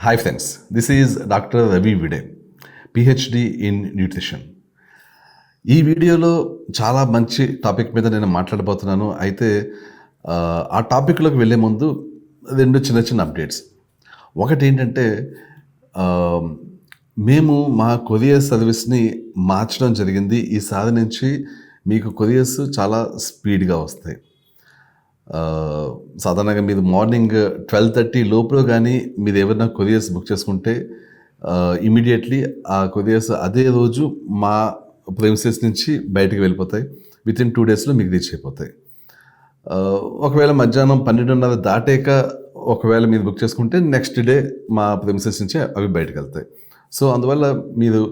Hi friends, this is Dr. Ravi Vide, PhD in Nutrition. ఈ వీడియోలో చాలా మంచి టాపిక్ మీద నేను మాట్లాడబోతున్నాను. అయితే ఆ టాపిక్లోకి వెళ్ళే ముందు రెండు చిన్న చిన్న అప్డేట్స్. ఒకటి ఏంటంటే మేము మా కొరియర్ సర్వీస్ని మార్చడం జరిగింది. ఈసారి నుంచి మీకు కొరియర్స్ చాలా స్పీడ్గా వస్తాయి. సాధారణంగా మీరు మార్నింగ్ 12:30 లోపల కానీ మీరు ఏమైనా కొరియర్స్ బుక్ చేసుకుంటే ఇమీడియట్లీ ఆ కొరియర్స్ అదే రోజు మా ప్రెమిసెస్ నుంచి బయటకు వెళ్ళిపోతాయి. వితిన్ 2 డేస్లో మీకు రీచ్ అయిపోతాయి. ఒకవేళ మధ్యాహ్నం 12:30 దాటాక ఒకవేళ మీరు బుక్ చేసుకుంటే నెక్స్ట్ డే మా ప్రెమిసెస్ నుంచి అవి బయటకు వెళ్తాయి. సో అందువల్ల మీరు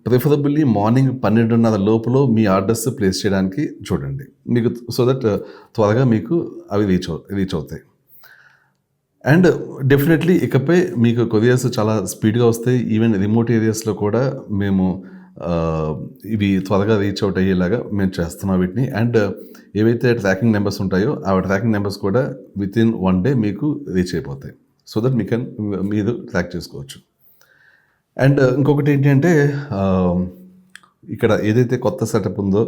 ప్రిఫరబుల్లీ మార్నింగ్ 12:30 లోపల మీ ఆర్డర్స్ ప్లేస్ చేయడానికి చూడండి, మీకు సో దట్ త్వరగా మీకు అవి రీచ్ అవుతాయి. అండ్ డెఫినెట్లీ ఇకపై మీకు కొరియర్స్ చాలా స్పీడ్గా వస్తాయి. ఈవెన్ రిమోట్ ఏరియాస్లో కూడా మేము ఇవి త్వరగా రీచ్ అవుట్ అయ్యేలాగా మేము చేస్తున్నాం వీటిని. అండ్ ఏవైతే ట్రాకింగ్ నెంబర్స్ ఉంటాయో ఆ ట్రాకింగ్ నెంబర్స్ కూడా వితిన్ 1 డే మీకు రీచ్ అయిపోతాయి. సో దట్ మీరు ట్రాక్ చేసుకోవచ్చు. అండ్ ఇంకొకటి ఏంటంటే ఇక్కడ ఏదైతే కొత్త సెటప్ ఉందో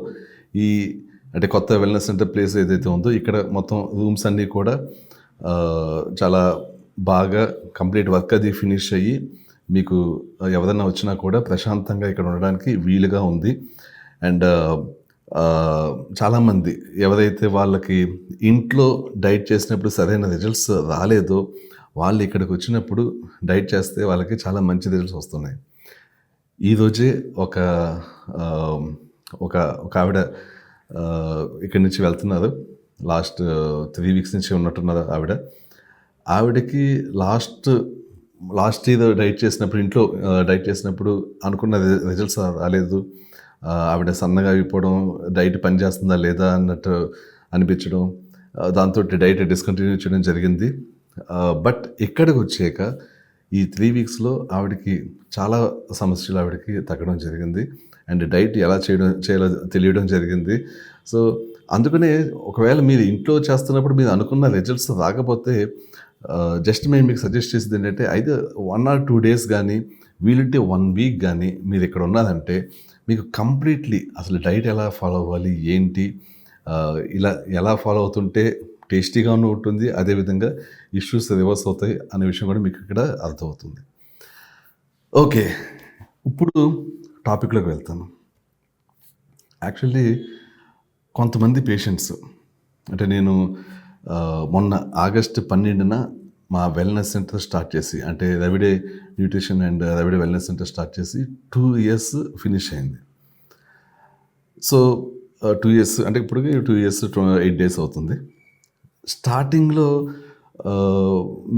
అంటే కొత్త వెల్నెస్ సెంటర్ ప్లేస్ ఏదైతే ఉందో ఇక్కడ మొత్తం రూమ్స్ అన్నీ కూడా చాలా బాగా కంప్లీట్ వర్క్ అది ఫినిష్ అయ్యి మీకు ఎవరైనా వచ్చినా కూడా ప్రశాంతంగా ఇక్కడ ఉండడానికి వీలుగా ఉంది. అండ్ చాలామంది ఎవరైతే వాళ్ళకి ఇంట్లో డైట్ చేసినప్పుడు సరైన రిజల్ట్స్ రాలేదో వాళ్ళు ఇక్కడికి వచ్చినప్పుడు డైట్ చేస్తే వాళ్ళకి చాలా మంచి రిజల్ట్స్ వస్తున్నాయి. ఈరోజే ఒక ఆవిడ ఇక్కడి నుంచి వెళ్తున్నారు. లాస్ట్ 3 వీక్స్ నుంచి ఉన్నట్టున్నారు ఆవిడకి లాస్ట్ ఇయర్ డైట్ చేసినప్పుడు ఇంట్లో డైట్ చేసినప్పుడు అనుకున్న రిజల్ట్స్ రాలేదు. ఆవిడ సన్నగా అయిపోవడం, డైట్ పనిచేస్తుందా లేదా అన్నట్టు అనిపించడం, దాంతో డైట్ డిస్కంటిన్యూ చేయడం జరిగింది. బట్ ఇక్కడికి వచ్చాక ఈ 3 వీక్స్లో ఆవిడకి చాలా సమస్యలు ఆవిడకి తగ్గడం జరిగింది. అండ్ డైట్ ఎలా చేయాలో తెలియడం జరిగింది. సో అందుకనే ఒకవేళ మీరు ఇంట్లో చేస్తున్నప్పుడు మీరు అనుకున్న రిజల్ట్స్ రాకపోతే జస్ట్ మేము మీకు సజెస్ట్ చేసేది ఏంటంటే అయితే 1 or 2 డేస్ కానీ వీలుంటే 1 వీక్ కానీ మీరు ఇక్కడ ఉన్నారంటే మీకు కంప్లీట్లీ అసలు డైట్ ఎలా ఫాలో అవ్వాలి, ఏంటి, ఇలా ఎలా ఫాలో అవుతుంటే టేస్టీగాను ఉంటుంది, అదేవిధంగా ఇష్యూస్ రివర్స్ అవుతాయి అనే విషయం కూడా మీకు ఇక్కడ అర్థమవుతుంది. ఓకే, ఇప్పుడు టాపిక్లోకి వెళ్తాను. యాక్చువల్లీ కొంతమంది పేషెంట్స్ అంటే నేను మొన్న ఆగస్టు 12న మా వెల్నెస్ సెంటర్ స్టార్ట్ చేసి అంటే రవిడే న్యూట్రిషన్ అండ్ రవిడే వెల్నెస్ సెంటర్ స్టార్ట్ చేసి 2 years ఫినిష్ అయింది. సో 2 years అంటే ఇప్పటికి 2 years 8 days అవుతుంది. స్టార్టింగ్లో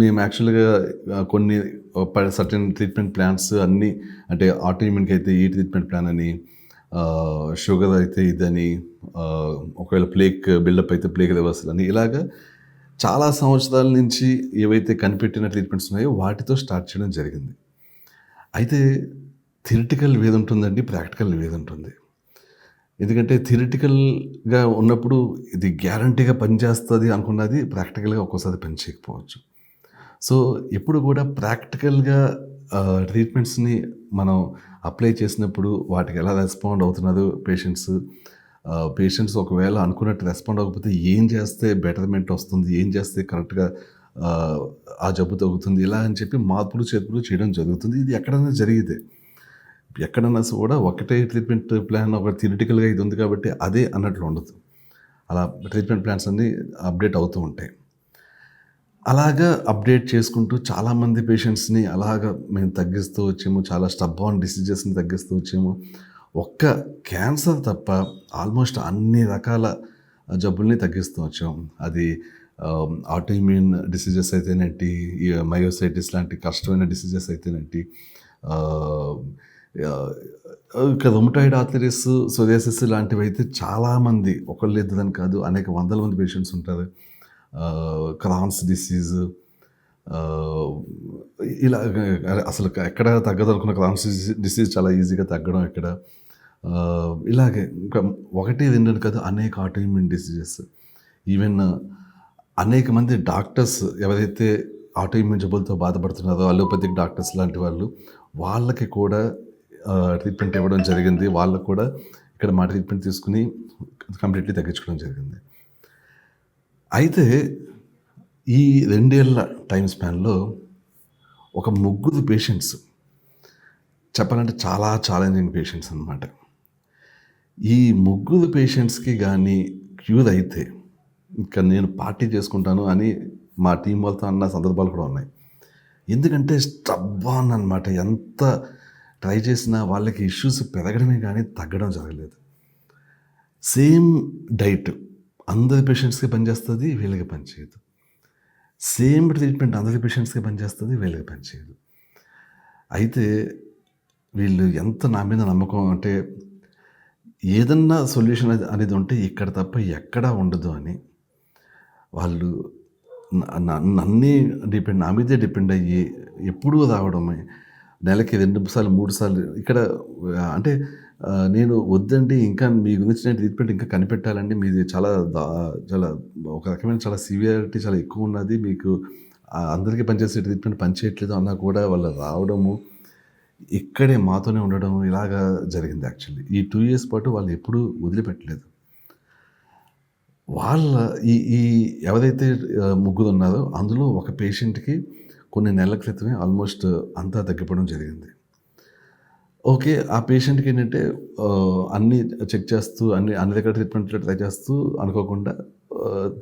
మేము యాక్చువల్గా కొన్ని సర్టెన్ ట్రీట్మెంట్ ప్లాన్స్ అన్నీ అంటే ఆటోఇమ్యూన్కి అయితే ఈ ట్రీట్మెంట్ ప్లాన్ అని, షుగర్ అయితే ఇదని, ఒకవేళ ప్లేక్ బిల్డప్ అయితే ప్లేక్ రివర్సల్ అని, ఇలాగా చాలా సంవత్సరాల నుంచి ఏవైతే కనిపెట్టిన ట్రీట్మెంట్స్ ఉన్నాయో వాటితో స్టార్ట్ చేయడం జరిగింది. అయితే థియరిటికల్ వేది ఉంటుందండి, ప్రాక్టికల్ వేది ఉంటుంది. ఎందుకంటే థియరిటికల్గా ఉన్నప్పుడు ఇది గ్యారంటీగా పనిచేస్తుంది అనుకున్నది ప్రాక్టికల్గా ఒక్కోసారి పనిచేయకపోవచ్చు. సో ఎప్పుడు కూడా ప్రాక్టికల్గా ట్రీట్మెంట్స్ని మనం అప్లై చేసినప్పుడు వాటికి ఎలా రెస్పాండ్ అవుతున్నారు పేషెంట్స్ ఒకవేళ అనుకున్నట్టు రెస్పాండ్ అవ్వకపోతే ఏం చేస్తే బెటర్మెంట్ వస్తుంది, ఏం చేస్తే కరెక్ట్గా ఆ జబ్బు తగ్గుతుంది, ఇలా అని చెప్పి మార్పులు చేర్పులు చేయడం జరుగుతుంది. ఇది ఎక్కడైనా జరిగితే ఎక్కడన్నా కూడా ఒకటే ట్రీట్మెంట్ ప్లాన్ ఒక థియరిటికల్గా ఇది ఉంది కాబట్టి అదే అన్నట్లు ఉండదు. అలా ట్రీట్మెంట్ ప్లాన్స్ అన్నీ అప్డేట్ అవుతూ ఉంటాయి. అలాగా అప్డేట్ చేసుకుంటూ చాలామంది పేషెంట్స్ని అలాగా మేము తగ్గిస్తూ వచ్చాము, చాలా స్టబ్బార్న్ డిసీజెస్ని తగ్గిస్తూ వచ్చాము. ఒక్క క్యాన్సర్ తప్ప ఆల్మోస్ట్ అన్ని రకాల జబ్బుల్ని తగ్గిస్తూ వచ్చాము. అది ఆటోఇమ్యూన్ డిసీజెస్ అయితేనేంటి, మయోసైటిస్ లాంటి కష్టమైన డిసీజెస్ అయితేనేంటి, రొమటాయిడ్ ఆర్థరైటిస్, సోరియాసిస్ లాంటివి అయితే చాలామంది, ఒకళ్ళు ఇద్దరని కాదు అనేక వందల మంది పేషెంట్స్ ఉంటారు. క్రాన్స్ డిసీజ్, ఇలా అసలు ఎక్కడ తగ్గదనుకున్న క్రాన్స్ డిసీజ్ చాలా ఈజీగా తగ్గడం ఇక్కడ. ఇలాగే ఇంకా 1, 2 కాదు అనేక ఆటోఇమ్యూన్ డిసీజెస్. ఈవెన్ అనేక మంది డాక్టర్స్ ఎవరైతే ఆటోఇమ్యూన్ జబ్బులతో బాధపడుతున్నారో అలోపతిక్ డాక్టర్స్ లాంటి వాళ్ళు, వాళ్ళకి కూడా ట్రీట్మెంట్ ఇవ్వడం జరిగింది. వాళ్ళకి కూడా ఇక్కడ మా ట్రీట్మెంట్ తీసుకుని కంప్లీట్లీ తగ్గించుకోవడం జరిగింది. అయితే ఈ 2 ఏళ్ల టైమ్ స్పాన్‌లో ఒక ముగ్గురు పేషెంట్స్ చెప్పాలంటే చాలా ఛాలెంజింగ్ పేషెంట్స్ అనమాట. ఈ ముగ్గురు పేషెంట్స్‌కి గానీ క్యూర్ అయితే, ఇంక నేను పార్టీ చేసుకుంటాను అని మా టీం వాళ్ళతో అన్న సందర్భాలు కూడా ఉన్నాయి. ఎందుకంటే స్టబ్బార్న్ అనమాట. ఎంత ట్రై చేసినా వాళ్ళకి ఇష్యూస్ పెరగడమే గానీ తగ్గడం జరగలేదు. సేమ్ డైట్ అందరి పేషెంట్స్‌కి పనిచేస్తది, వీళ్ళకి పనిచేయదు. సేమ్ ట్రీట్మెంట్ అందరి పేషెంట్స్‌కి పనిచేస్తది, వీళ్ళకి పనిచేయదు. అయితే వీళ్ళు ఎంత నా మీద నమ్మకం అంటే, ఏదన్నా సొల్యూషన్ అనేది ఉంటే ఇక్కడ తప్ప ఎక్కడా ఉండదు అని వాళ్ళు నన్నే నా మీదే డిపెండ్ అయ్యి ఎప్పుడూ రావడమే. నెలకి 2 సార్లు 3 సార్లు ఇక్కడ అంటే నేను వద్దండి, ఇంకా మీ గురించి నేను ట్రీట్మెంట్ ఇంకా కనిపెట్టాలండి, మీది చాలా చాలా ఒక రకమైన చాలా సివియారిటీ చాలా ఎక్కువ ఉన్నది, మీకు అందరికీ పనిచేసే ట్రీట్మెంట్ పనిచేయట్లేదు అన్నా కూడా వాళ్ళు రావడము, ఇక్కడే మాతోనే ఉండడం ఇలాగా జరిగింది యాక్చువల్లీ. ఈ 2 ఇయర్స్ పాటు వాళ్ళు ఎప్పుడూ వదిలిపెట్టలేదు. వాళ్ళ ఈ ఈ ఎవరైతే ముగ్గురు ఉన్నారో అందులో ఒక పేషెంట్‌కి కొన్ని నెలల క్రితమే ఆల్మోస్ట్ అంతా తగ్గిపోవడం జరిగింది. ఓకే. ఆ పేషెంట్‌కి ఏంటంటే అన్నీ చెక్ చేస్తూ అన్ని దగ్గర ట్రీట్మెంట్‌లో ట్రై చేస్తూ అనుకోకుండా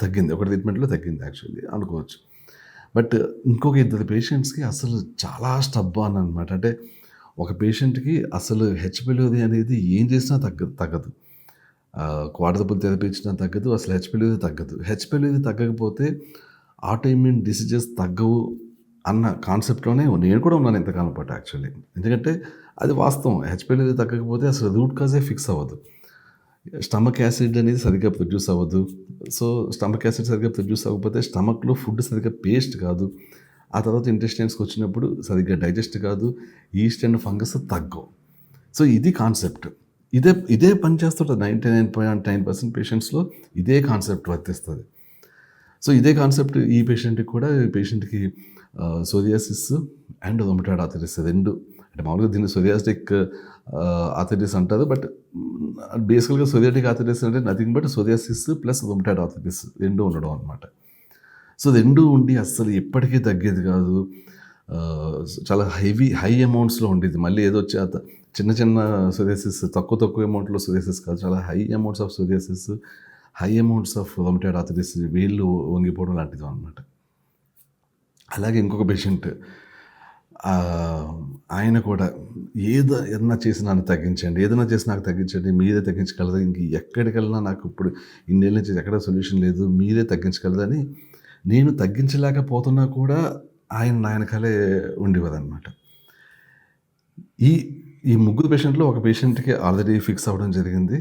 తగ్గింది. ఒక ట్రీట్మెంట్‌లో తగ్గింది యాక్చువల్లీ అనుకోవచ్చు. బట్ ఇంకొక ఇద్దరు పేషెంట్స్‌కి అసలు చాలా స్టబ్బార్న్ అనమాట. అంటే ఒక పేషెంట్‌కి అసలు హెచ్‌పిఎల్‌వి అనేది ఏం చేసినా తగ్గదు. క్వాడ్రపుల్ థెరపీ ఇచ్చినా తగ్గదు. అసలు హెచ్‌పిఎల్‌వి తగ్గదు. హెచ్‌పిఎల్‌వి తగ్గకపోతే ఆటోఇమ్యూన్ డిసీజెస్ తగ్గవు అన్న కాన్సెప్ట్‌లోనే నేను కూడా ఉన్నాను ఇంతకాలం పాటు యాక్చువల్లీ. ఎందుకంటే అది వాస్తవం. హెచ్‌పిఎల్‌వి తగ్గకపోతే అసలు రూట్ కాజే ఫిక్స్ అవ్వదు. స్టమక్ యాసిడ్ అనేది సరిగ్గా ప్రొడ్యూస్ అవ్వదు. సో, స్టమక్ యాసిడ్ సరిగ్గా ప్రొడ్యూస్ అవ్వకపోతే స్టమక్‌లో ఫుడ్ సరిగ్గా పేస్ట్ కాదు. ఆ తర్వాత ఇంటెస్టైన్స్‌కి వచ్చినప్పుడు సరిగ్గా డైజెస్ట్ కాదు. ఈస్ట్ అండ్ ఫంగస్ తగ్గవు. సో, ఇది కాన్సెప్ట్. ఇదే పని చేస్తుంటది 99.9% పేషెంట్స్‌లో ఇదే కాన్సెప్ట్ వర్తిస్తది. సో, ఇదే కాన్సెప్ట్ ఈ పేషెంట్‌కి కూడా, ఈ పేషెంట్‌కి సోరియాసిస్ అండ్ రొమటాయిడ్ ఆర్థరైటిస్ 2 అంటే మామూలుగా దీన్ని సోరియాటిక్ ఆర్థరైటిస్ అంటారు. బట్ బేసికల్‌గా సోరియాటిక్ ఆర్థరైటిస్ అంటే nothing but psoriasis plus rheumatoid arthritis 2 ఉండడం అనమాట. సో, 2 ఉండి అస్సలు ఎప్పటికీ తగ్గేది కాదు. చాలా హై అమౌంట్స్‌లో ఉండేది. మళ్ళీ ఏదో చిన్న సోరియాసిస్ తక్కువ అమౌంట్‌లో సోరియాసిస్ కాదు. చాలా high amounts of psoriasis, high amounts of rheumatoid arthritis, వేళ్ళు వంగిపోవడం లాంటిది అనమాట. అలాగే ఇంకొక పేషెంట్ ఆయన కూడా ఏదన్నా చేసి నన్ను తగ్గించండి, ఏదైనా చేసి నాకు తగ్గించండి, మీరే తగ్గించగలరు, ఇంక ఎక్కడికెళ్ళినా నాకు ఇప్పుడు ఇన్నేళ్ళ నుంచి ఎక్కడ సొల్యూషన్ లేదు, మీరే తగ్గించగలరని నేను తగ్గించలేకపోతున్నా కూడా ఆయన నా వెనకాలే ఉండేవారనమాట. ఈ ముగ్గురు పేషెంట్‌లో ఒక పేషెంట్‌కి ఆల్రెడీ ఫిక్స్ అవ్వడం జరిగింది.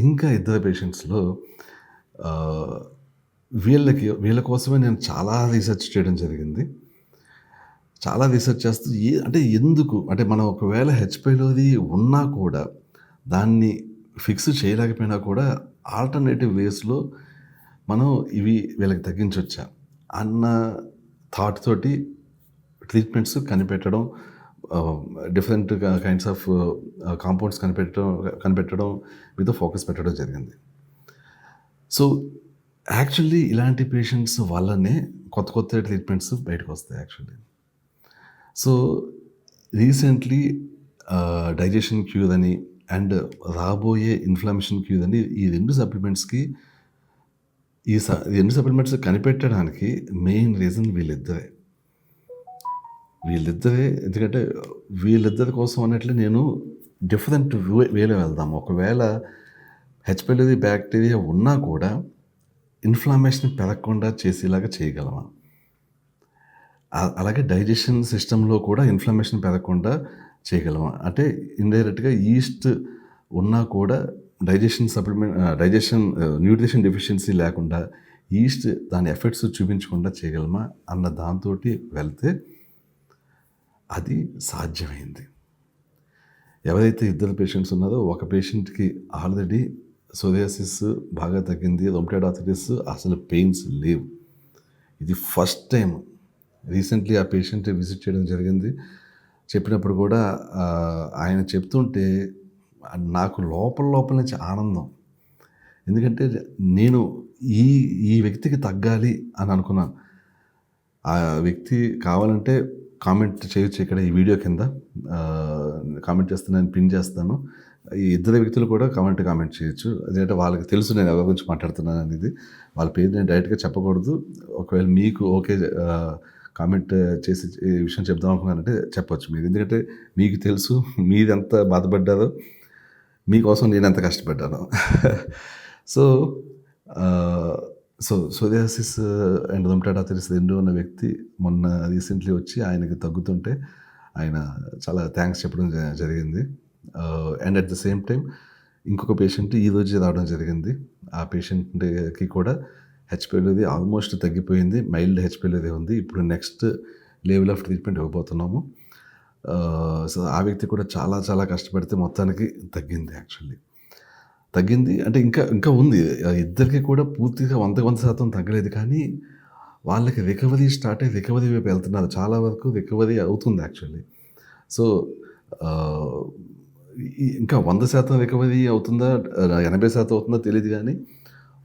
ఇంకా ఇద్దరు పేషెంట్స్‌లో వీళ్ళ కోసమే నేను చాలా రీసెర్చ్ చేయడం జరిగింది. చాలా రీసెర్చ్ చేస్తూ అంటే ఎందుకు? అంటే మనం ఒకవేళ హెచ్‌పిఎల్‌వి ఉన్నా కూడా దాన్ని ఫిక్స్ చేయలేకపోయినా కూడా ఆల్టర్‌నేటివ్ వేస్‌లో మనం వీళ్ళకి తగ్గించొచ్చా అన్న థాట్ తోటి ట్రీట్మెంట్స్ కనిపెట్టడం, డిఫరెంట్ కైండ్స్ ఆఫ్ కాంపౌండ్స్ కనిపెట్టడం మీద ఫోకస్ పెట్టడం జరిగింది. సో, యాక్చువల్లీ ఇలాంటి పేషెంట్స్ వల్లనే కొత్త ట్రీట్మెంట్స్ బయటకొస్తాయి actually. So, recently digestion cure అని అండ్ రాబోయే ఇన్‌ఫ్లమేషన్ క్యూర్ అని ఈ 2 సప్లిమెంట్స్‌కి ఈ 2 సప్లిమెంట్స్ కనిపెట్టడానికి మెయిన్ రీజన్ వీళ్ళిద్దరే. ఎందుకంటే వీళ్ళిద్దరి కోసం అన్నట్లు నేను డిఫరెంట్ వేలో వెళ్దాం. ఒకవేళ హెచ్‌పిఎల్‌వి బ్యాక్టీరియా ఉన్నా కూడా ఇన్‌ఫ్లమేషన్ పెరగకుండా చేసేలాగా చేయగలమా? అలాగే డైజెషన్ సిస్టమ్‌లో కూడా ఇన్‌ఫ్లమేషన్ పెరగకుండా చేయగలమా? అంటే ఇండైరెక్ట్‌గా ఈస్ట్ ఉన్నా కూడా డైజెషన్ న్యూట్రిషన్ డెఫిషియన్సీ లేకుండా ఈస్ట్ దాని ఎఫెక్ట్స్ చూపించకుండా చేయగలమా అన్న దాంతోటి వెళ్తే అది సాధ్యమైంది. ఎవరైతే ఇద్దరు పేషెంట్స్ ఉన్నారో ఒక పేషెంట్‌కి ఆల్రెడీ సోరియాసిస్ బాగా తగ్గింది, రొమటాయిడ్ ఆర్థరైటిస్ అసలు పెయిన్స్ లేవు. ఇది ఫస్ట్ టైం రీసెంట్లీ ఆ పేషెంట్ విజిట్ చేయడం జరిగింది. చెప్పినప్పుడు కూడా ఆయన చెప్తుంటే నాకు లోపల లోపల నుంచి ఆనందం. ఎందుకంటే నేను ఈ ఈ వ్యక్తికి తగ్గాలి అని అనుకున్నాను. ఆ వ్యక్తి కావాలంటే కామెంట్ చేయొచ్చు ఇక్కడ ఈ వీడియో కింద. కామెంట్ చేస్తే నేను పిన్ చేస్తాను. ఈ ఇద్దరు వ్యక్తులు కూడా కామెంట్ చేయొచ్చు. అదేంటే వాళ్ళకి తెలుసు నేను ఎవరి గురించి మాట్లాడుతున్నాను అనేది. వాళ్ళ పేరు నేను డైరెక్ట్‌గా చెప్పకూడదు. ఒకవేళ మీకు ఓకే కామెంట్ చేసి ఈ విషయం చెప్దాం అనుకున్నానంటే చెప్పొచ్చు మీరు. ఎందుకంటే మీకు తెలుసు మీరెంత బాధపడ్డారో, మీకోసం నేనెంత కష్టపడ్డానో. సో, ఆహ్, సోరియాసిస్ అండ్ రుమటాయిడ్ ఆర్థరైటిస్ 2 ఉన్న వ్యక్తి మొన్న రీసెంట్‌లీ వచ్చి ఆయనకి తగ్గుతుంటే ఆయన చాలా థాంక్స్ చెప్పడం జరిగింది. And at the same time ఇంకొక పేషెంట్ ఈరోజే రావడం జరిగింది. ఆ పేషెంట్‌కి కూడా హెచ్‌పైలోది ఆల్మోస్ట్ తగ్గిపోయింది. మైల్డ్ హెచ్‌పైలోది ఉంది. ఇప్పుడు నెక్స్ట్ లెవెల్ ఆఫ్ ట్రీట్మెంట్ ఇవ్వబోతున్నాము. సో, ఆ వ్యక్తి కూడా చాలా చాలా కష్టపడితే మొత్తానికి తగ్గింది యాక్చువల్లీ. తగ్గింది అంటే ఇంకా ఉంది. ఇద్దరికి కూడా పూర్తిగా 100% తగ్గలేదు. కానీ వాళ్ళకి రికవరీ స్టార్ట్ అయ్యి రికవరీ వైపు వెళ్తున్నారు. చాలా వరకు రికవరీ అవుతుంది యాక్చువల్లీ. సో, ఆహ్, ఇంకా 100% రికవరీ అవుతుందా? 80% అవుతుందో తెలీదు గానీ,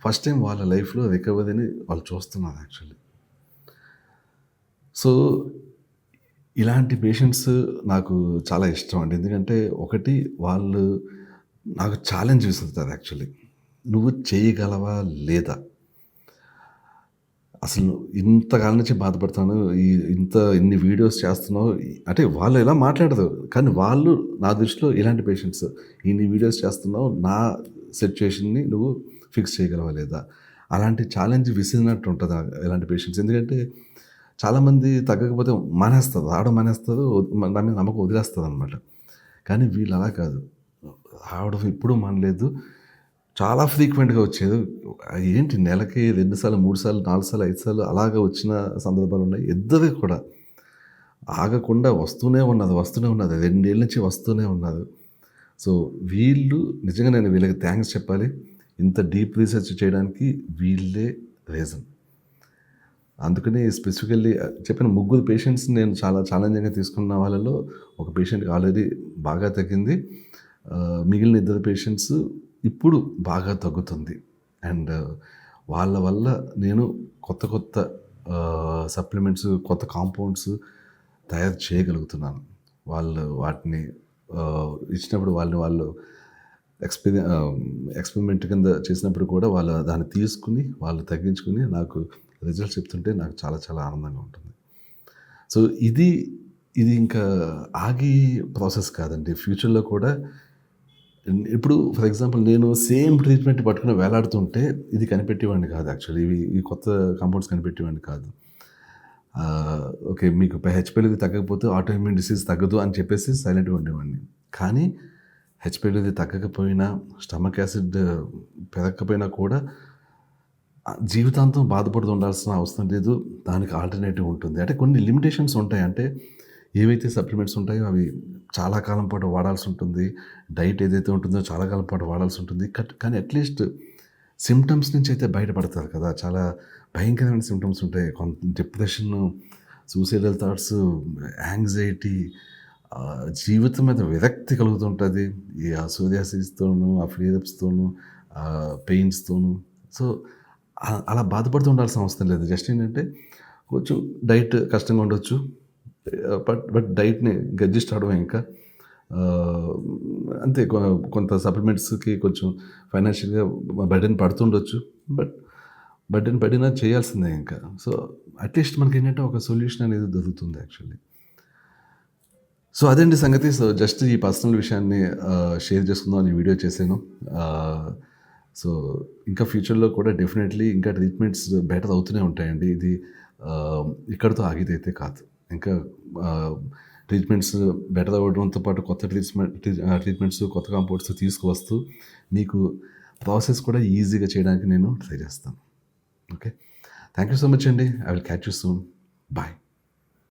ఫస్ట్ టైం వాళ్ళ లైఫ్‌లో రికవరీని వాళ్ళు చూస్తున్నారు యాక్చువల్లీ. సో, ఇలాంటి పేషెంట్స్ నాకు చాలా ఇష్టం అండి. ఎందుకంటే ఒకటి వాళ్ళు నాకు ఛాలెంజ్ విసురుతారు యాక్చువల్లీ. నువ్వు చేయగలవా? లేదా? అసలు ఇంతకాలం నుంచి బాధపడుతున్నాను. ఇన్ని వీడియోస్ చేస్తున్నావు. అంటే వాళ్ళు ఇలా మాట్లాడరు. కానీ వాళ్ళు నా దృష్టిలో ఇలాంటి పేషెంట్స్. ఇన్ని వీడియోస్ చేస్తున్నావు. నా సిట్యుయేషన్‌ని నువ్వు ఫిక్స్ చేయగలవా? లేదా? అలాంటి ఛాలెంజ్ విసిరినట్టు ఉంటది ఇలాంటి పేషెంట్స్. ఎందుకంటే చాలామంది తగ్గకపోతే మానేస్తారు. రావడం మానేస్తారు. నా మీద నమ్మకం వదిలేస్తారనమాట. కానీ వీళ్ళు అలా కాదు. రావడం ఎప్పుడూ మానలేదు. చాలా ఫ్రీక్వెంట్‌గా వచ్చేది. ఏంటి నెలకి 2 సార్లు, 3 సార్లు, 4 సార్లు, 5 సార్లు అలాగా వచ్చిన సందర్భాలున్నాయి. ఇద్దరు కూడా ఆగకుండా వస్తూనే ఉన్నది. 2 ఏళ్ల నుంచి వస్తూనే ఉన్నారు. సో, వీళ్ళు నిజంగా నేను వీళ్ళకి థాంక్స్ చెప్పాలి. ఇంత డీప్ రీసెర్చ్ చేయడానికి వీళ్ళే రీజన్. అందుకని స్పెసిఫికల్లీ చెప్పిన ముగ్గురు పేషెంట్స్‌ని నేను చాలా ఛాలెంజింగ్‌గా తీసుకున్న వాళ్ళలో ఒక పేషెంట్‌కి ఆల్రెడీ బాగా తగ్గింది. మిగిలిన ఇద్దరు పేషెంట్స్ ఇప్పుడు బాగా తగ్గుతుంది. అండ్ వాళ్ళ వల్ల నేను కొత్త సప్లిమెంట్స్, కొత్త కాంపౌండ్స్ తయారు చేయగలుగుతున్నాను. వాళ్ళు వాటిని ఇచ్చినప్పుడు వాళ్ళు ఎక్స్‌పెరిమెంట్ కింద చేసినప్పుడు కూడా వాళ్ళు దాన్ని తీసుకొని, వాళ్ళు తగ్గించుకొని నాకు రిజల్ట్స్ చెప్తుంటే నాకు చాలా చాలా ఆనందంగా ఉంటుంది. సో, ఇది ఇంకా ఆగి ప్రాసెస్ కాదండి. ఫ్యూచర్‌లో కూడా ఇప్పుడు ఫర్ ఎగ్జాంపుల్ నేను సేమ్ ట్రీట్మెంట్ పట్టుకొని వేలాడుతుంటే ఇది కనిపెట్టేవాడిని కాదు యాక్చువల్లీ. ఈ కొత్త కాంపౌండ్స్ కనిపెట్టేవాడిని కాదు. ఓకే, మీకు హెచ్‌పైలోది తగ్గకపోతే ఆటోఇమ్యూన్ డిసీజ్ తగ్గదు అని చెప్పేసి సైలెంట్‌గా ఉండేవాడిని. కానీ హెచ్‌పైలోది తగ్గకపోయినా, స్టమక్ యాసిడ్ పెరగకపోయినా కూడా జీవితాంతం బాధపడుతూ ఉండాల్సిన అవసరం లేదు. దానికి ఆల్టర్‌నేటివ్ ఉంటుంది. అంటే కొన్ని లిమిటేషన్స్ ఉంటాయి. అంటే ఏవైతే సప్లిమెంట్స్ ఉంటాయో అవి చాలా కాలం పాటు వాడాల్సి ఉంటుంది. డైట్ ఏదైతే ఉంటుందో చాలా కాలం పాటు వాడాల్సి ఉంటుంది. కానీ అట్‌లీస్ట్ సింప్టమ్స్ నుంచి అయితే బయటపడతారు కదా! చాలా భయంకరమైన సింప్టమ్స్ ఉంటాయి. డిప్రెషను, సూసైడల్ థాట్స్, యాంగ్జైటీ, జీవితం మీద విరక్తి కలుగుతుంటది. ఈ సోరియాసిస్తోను, ఆ ఫ్లేర్ అప్స్‌తోను, పెయిన్స్‌తోను. సో, అలా బాధపడుతూ ఉండాల్సిన అవసరం లేదు. జస్ట్ ఏంటంటే కొంచెం డైట్ కష్టంగా ఉండొచ్చు. బట్ డైట్‌ని అడ్జస్ట్ అవ్వడమే ఇంకా. అంతే కొంత సప్లిమెంట్స్‌కి కొంచెం ఫైనాన్షియల్‌గా బర్డెన్ పడుతుండొచ్చు. బర్డెన్ పడినా చేయాల్సిందే ఇంకా. సో, అట్‌లీస్ట్ మనకేంటంటే ఒక సొల్యూషన్ అనేది దొరుకుతుంది యాక్చువల్లీ. సో, అదండి సంగతి. సో, జస్ట్ ఈ పర్సనల్ విషయాన్ని షేర్ చేసుకుందాం అని వీడియో చేశాను. సో, ఇంకా ఫ్యూచర్‌లో కూడా డెఫినెట్‌లీ ఇంకా ట్రీట్మెంట్స్ బెటర్ అవుతూనే ఉంటాయండి. ఇది ఇక్కడితో ఆగేదైతే కాదు. ఇంకా ట్రీట్మెంట్స్ బెటర్ అవ్వడంతో పాటు కొత్త ట్రీట్మెంట్స్, కొత్త కాంపౌండ్స్ తీసుకువస్తూ మీకు ప్రాసెస్ కూడా ఈజీగా చేయడానికి నేను ట్రై చేస్తాను. Okay. Thank you so much అండి. I will catch you soon. Bye.